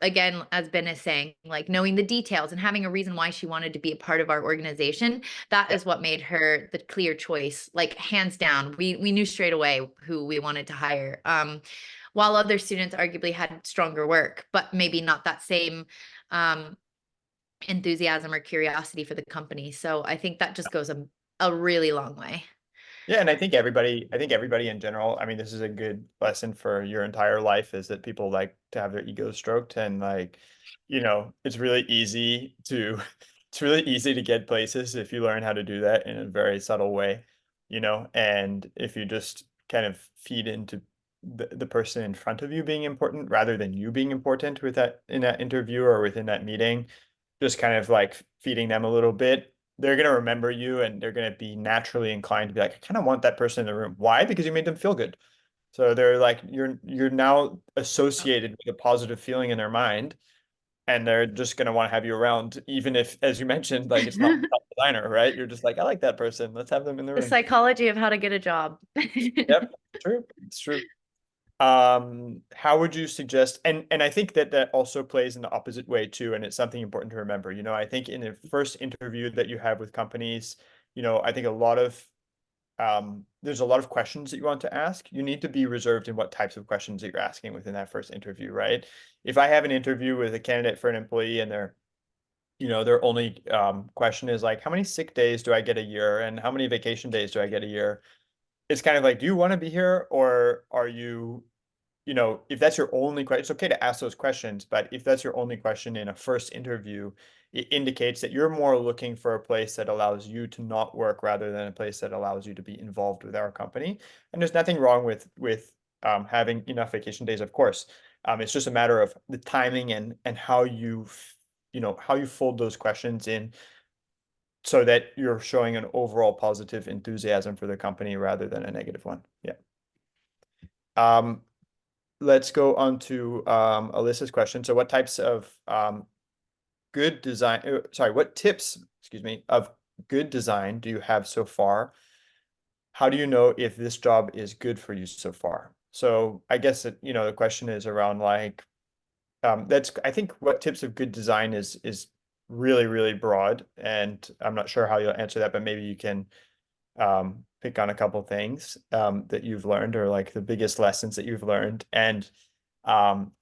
again, as Ben is saying, like knowing the details and having a reason why she wanted to be a part of our organization, that Yeah. is what made her the clear choice, like hands down. We knew straight away who we wanted to hire. While other students arguably had stronger work, but maybe not that same um, enthusiasm or curiosity for the company. So I think that just goes a really long way. Yeah, and I think everybody in general, I mean, this is a good lesson for your entire life is that people like to have their ego stroked and like, it's really easy to it's really easy to get places if you learn how to do that in a very subtle way, and if you just kind of feed into the person in front of you being important rather than you being important with that in that interview or within that meeting, just kind of like feeding them a little bit, they're going to remember you and they're going to be naturally inclined to be like, I kind of want that person in the room. Why? Because you made them feel good. So they're like, you're now associated with a positive feeling in their mind, and they're just going to want to have you around, even if, as you mentioned, like it's not the top designer, right? You're just like, I like that person. Let's have them in the The room. psychology of how to get a job. Yep, true. It's true. How would you suggest, and I think that that also plays in the opposite way too, and it's something important to remember. I think in the first interview that you have with companies, I think there's a lot of questions that you want to ask. You need to be reserved in what types of questions that you're asking within that first interview, right? If I have an interview with a candidate for an employee and their only question is like, how many sick days do I get a year, and how many vacation days do I get a year? It's kind of like, do you want to be here, or are you, if that's your only question, it's okay to ask those questions, but if that's your only question in a first interview, it indicates that you're more looking for a place that allows you to not work rather than a place that allows you to be involved with our company. And there's nothing wrong with having enough vacation days, of course. It's just a matter of the timing and how how you fold those questions in so that you're showing an overall positive enthusiasm for the company rather than a negative one. Yeah. Um, let's go on to Alyssa's question. So what types of good design, sorry, what tips, excuse me, of good design do you have so far? How do you know if this job is good for you so far? So I guess that, the question is around like, I think what tips of good design is really, really broad, and I'm not sure how you'll answer that, but maybe you can pick on a couple things that you've learned, or like the biggest lessons that you've learned. And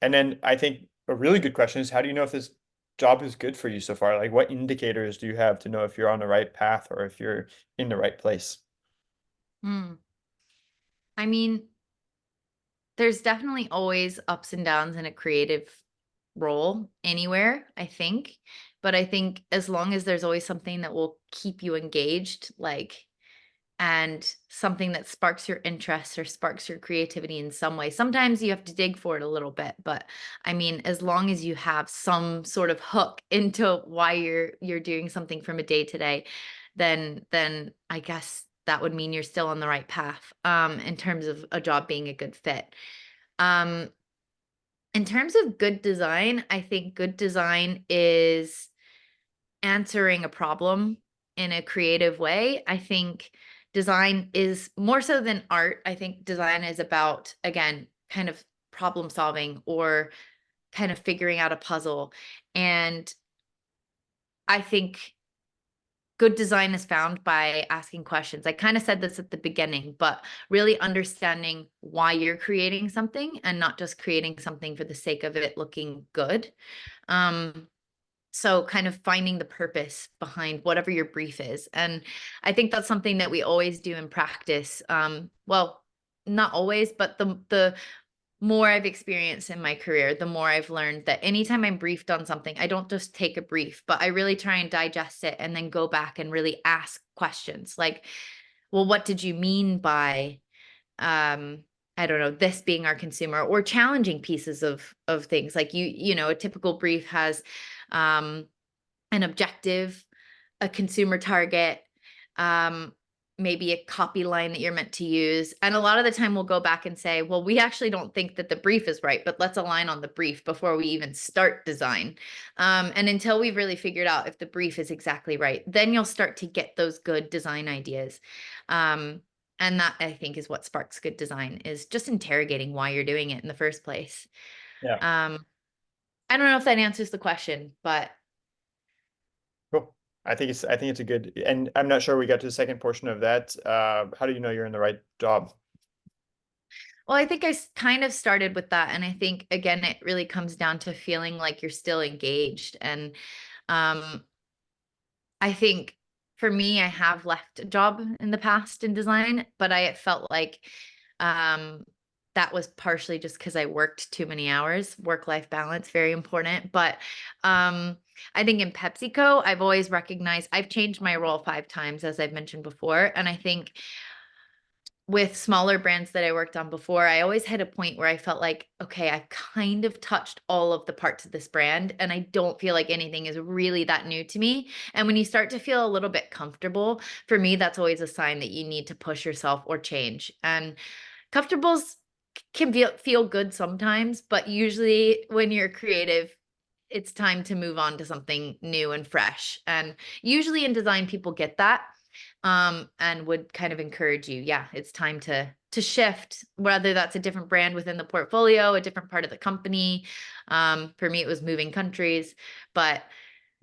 then I think a really good question is, how do you know if this job is good for you so far? Like, what indicators do you have to know if you're on the right path or if you're in the right place? Hmm. I mean, there's definitely always ups and downs in a creative role anywhere, I think. But I think as long as there's always something that will keep you engaged, like, and something that sparks your interest or sparks your creativity in some way. Sometimes you have to dig for it a little bit, but I mean, as long as you have some sort of hook into why you're doing something from a day to day, then I guess that would mean you're still on the right path in terms of a job being a good fit. Um in terms of good design, I think good design is answering a problem in a creative way. I think design is more so than art. I think design is about, again, kind of problem solving or kind of figuring out a puzzle. And I think good design is found by asking questions. I kind of said this at the beginning, but really understanding why you're creating something and not just creating something for the sake of it looking good. Um, So kind of finding the purpose behind whatever your brief is. And I think that's something that we always do in practice. Well, not always, but the more I've experienced in my career, the more I've learned that anytime I'm briefed on something, I don't just take a brief, but I really try and digest it and then go back and really ask questions like, well, what did you mean by um I don't know, this being our consumer, or challenging pieces of things like a typical brief has um an objective, a consumer target, um, maybe a copy line that you're meant to use. And a lot of the time we'll go back and say, well, we actually don't think that the brief is right, but let's align on the brief before we even start design. And until we've really figured out if the brief is exactly right, then you'll start to get those good design ideas. Um, and that I think is what sparks good design, is just interrogating why you're doing it in the first place. Yeah, Um, I don't know if that answers the question, but cool. I think it's a good, and I'm not sure we got to the second portion of that. How do you know you're in the right job? well, I think kind of started with that. And I think, again, it really comes down to feeling like you're still engaged. And um, I think for me, I have left a job in the past in design, but I felt like um, that was partially just because I worked too many hours. Work-life balance, very important. But I think in PepsiCo, I've always recognized I've changed my role 5 times, as I've mentioned before. And I think with smaller brands that I worked on before, I always had a point where I felt like, okay, I've kind of touched all of the parts of this brand, and I don't feel like anything is really that new to me. And when you start to feel a little bit comfortable, for me, that's always a sign that you need to push yourself or change. And comfortables can feel good sometimes, but usually when you're creative, it's time to move on to something new and fresh. And usually in design, people get that and would kind of encourage you, yeah, it's time to shift, whether that's a different brand within the portfolio, a different part of the company. For me, it was moving countries, but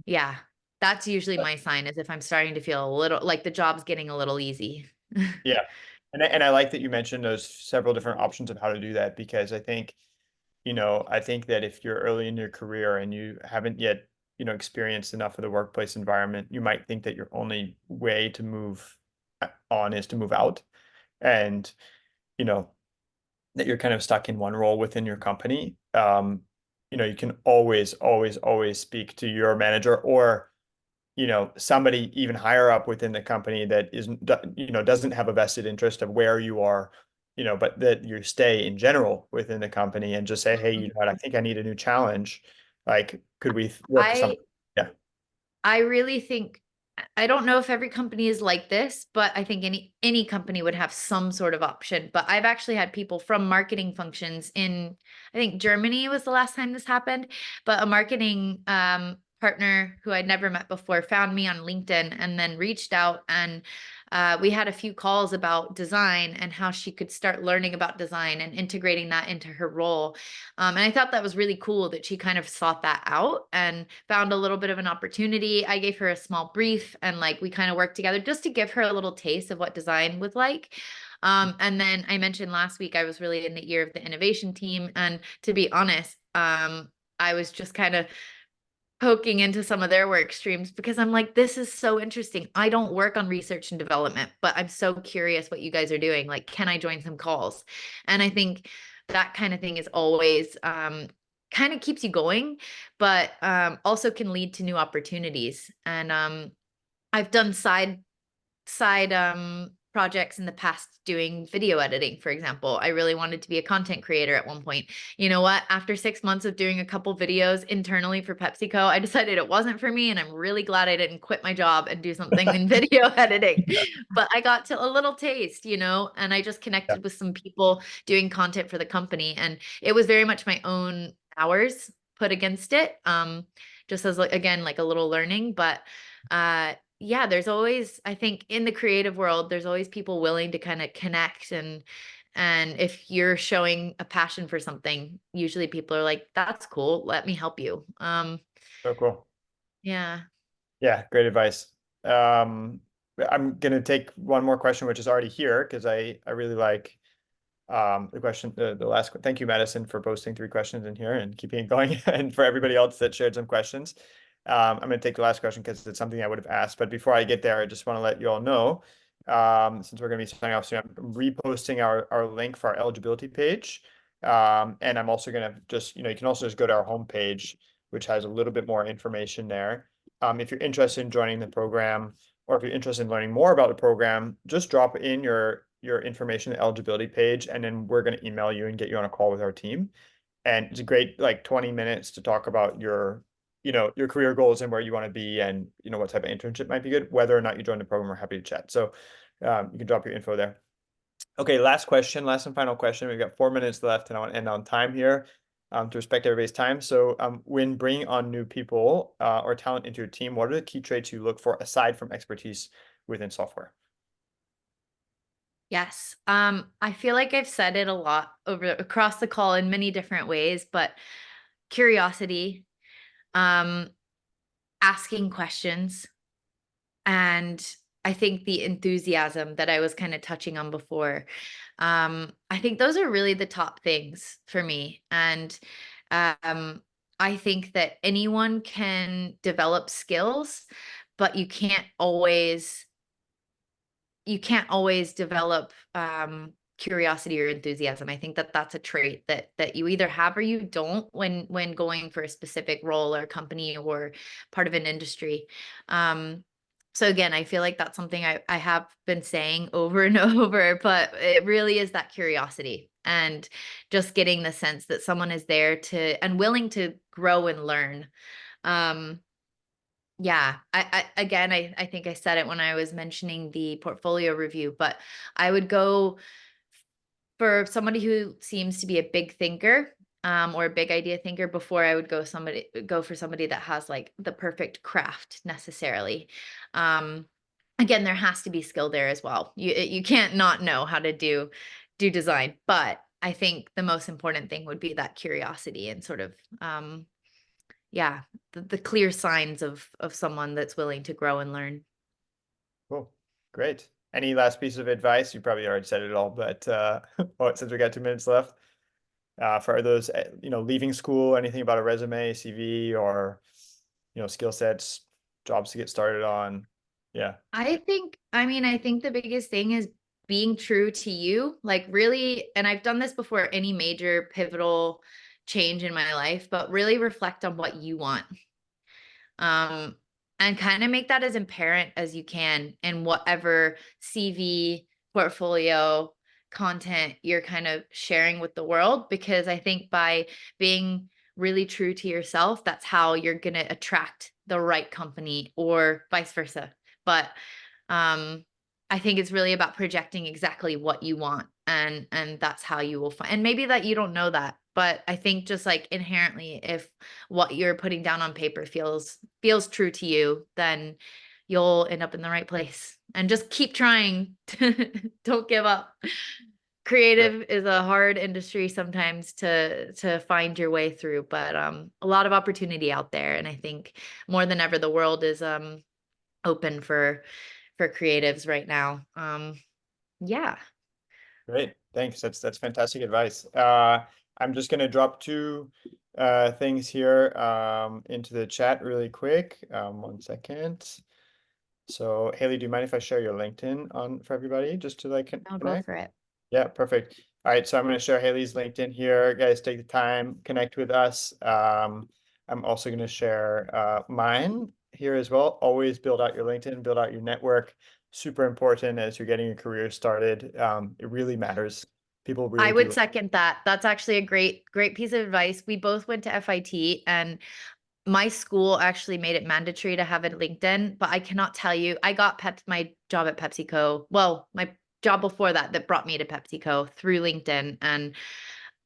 yeah, that's usually my sign, is if I'm starting to feel a little like the job's getting a little easy. Yeah. And I like that you mentioned those several different options of how to do that, because I think that if you're early in your career and you haven't yet, experienced enough of the workplace environment, you might think that your only way to move on is to move out. And, you know, that you're kind of stuck in one role within your company. You can always, always, always speak to your manager, or somebody even higher up within the company that isn't, doesn't have a vested interest of where you are, but that you stay in general within the company, and just say, hey, what, I think I need a new challenge. Like, could we work I something? Yeah. I really think, I don't know if every company is like this, but I think any company would have some sort of option. But I've actually had people from marketing functions in, I think Germany was the last time this happened, but a marketing partner who I'd never met before found me on LinkedIn and then reached out and we had a few calls about design and how she could start learning about design and integrating that into her role. And I thought that was really cool that she kind of sought that out and found a little bit of an opportunity. I gave her a small brief and like we kind of worked together just to give her a little taste of what design was like. And then I mentioned last week I was really in the ear of the innovation team. And to be honest, I was just kind of poking into some of their work streams because I'm like, this is so interesting. I don't work on research and development, but I'm so curious what you guys are doing. Like, can I join some calls? And I think that kind of thing is always kind of keeps you going, but also can lead to new opportunities. And I've done side projects in the past doing video editing, for example. I really wanted to be a content creator at one point. You know what? After 6 months of doing a couple videos internally for PepsiCo, I decided it wasn't for me. And I'm really glad I didn't quit my job and do something in video editing. But I got to a little taste, and I just Yeah. connected with some people doing content for the company. And it was very much my own hours put against it. Just as like, again, like a little learning, but yeah, there's always, I think in the creative world, there's always people willing to kind of connect and if you're showing a passion for something, usually people are like, that's cool, let me help you. So cool. Yeah. Yeah, great advice. Um, I'm gonna take one more question, which is already here, because I really like the question, the last, thank you, Madison, for posting 3 questions in here and keeping it going, and for everybody else that shared some questions. I'm going to take the last question because it's something I would have asked. But before I get there, I just want to let you all know, since we're going to be signing off soon, I'm reposting our link for our eligibility page. And I'm also going to just, you can also just go to our homepage, which has a little bit more information there. If you're interested in joining the program, or if you're interested in learning more about the program, just drop in your information, the eligibility page, and then we're going to email you and get you on a call with our team. And it's a great like 20 minutes to talk about your career goals and where you want to be and what type of internship might be good. Whether or not you join the program, we're happy to chat. So you can drop your info there. Okay, last question, last and final question. We've got 4 minutes left, and I want to end on time here, to respect everybody's time. So, when bringing on new people or talent into your team, what are the key traits you look for aside from expertise within software? Yes. I feel like I've said it a lot over across the call in many different ways, but curiosity, um, asking questions, and I think the enthusiasm that I was kind of touching on before. I think those are really the top things for me. And um, I think that anyone can develop skills, but you can't always develop curiosity or enthusiasm. I think that that's a trait that you either have or you don't when going for a specific role or company or part of an industry. So again, I feel like that's something I have been saying over and over, but it really is that curiosity and just getting the sense that someone is there to and willing to grow and learn. Um, yeah, I think I said it when I was mentioning the portfolio review, but I would go for somebody who seems to be a big thinker, or a big idea thinker before I would go for somebody that has like the perfect craft necessarily. Um, Again, there has to be skill there as well. You can't not know how to do design, but I think the most important thing would be that curiosity and sort of yeah, the clear signs of someone that's willing to grow and learn. Cool. Great. Any last piece of advice? You probably already said it all, but well, since we got 2 minutes left, for those, leaving school, anything about a resume, CV, or, skill sets, jobs to get started on. Yeah. I think the biggest thing is being true to you, like really, and I've done this before any major pivotal change in my life, but really reflect on what you want. um, and kind of make that as apparent as you can in whatever CV, portfolio, content you're kind of sharing with the world. Because I think by being really true to yourself, that's how you're going to attract the right company or vice versa. But um, I think it's really about projecting exactly what you want, and that's how you will find. And maybe that you don't know that, but I think just like inherently, if what you're putting down on paper feels true to you, then you'll end up in the right place. And just keep trying. Don't give up. Great. Creative is a hard industry sometimes to find your way through, but a lot of opportunity out there. And I think more than ever the world is open for creatives right now. Yeah. Great. Thanks. That's fantastic advice. I'm just gonna drop two things here into the chat really quick. 1 second. So Haley, do you mind if I share your LinkedIn on for everybody just to like I'll go connect? for it. Yeah, perfect. All right, so I'm going to share Haley's LinkedIn here. Guys, take the time, connect with us. I'm also going to share mine here as well. Always build out your LinkedIn, build out your network. Super important as you're getting your career started. It really matters. People I really would do. second that. That's actually a great piece of advice. We both went to FIT, and my school actually made it mandatory to have a LinkedIn, but I cannot tell you, I got my job at PepsiCo. Well, my job before that brought me to PepsiCo through LinkedIn, and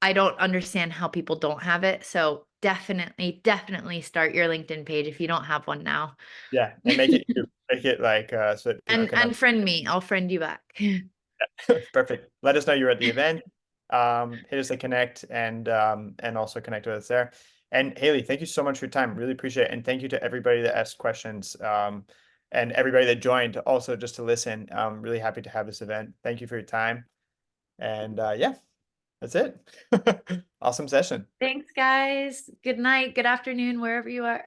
I don't understand how people don't have it. So definitely start your LinkedIn page if you don't have one now. Yeah, and make it make it like so people can And friend me. I'll friend you back. Perfect. Let us know you're at the event. Hit us a connect and also connect with us there. And Haley, thank you so much for your time. Really appreciate it. And thank you to everybody that asked questions and everybody that joined also just to listen. Really happy to have this event. Thank you for your time. And yeah, that's it. Awesome session. Thanks, guys. Good night, good afternoon, wherever you are.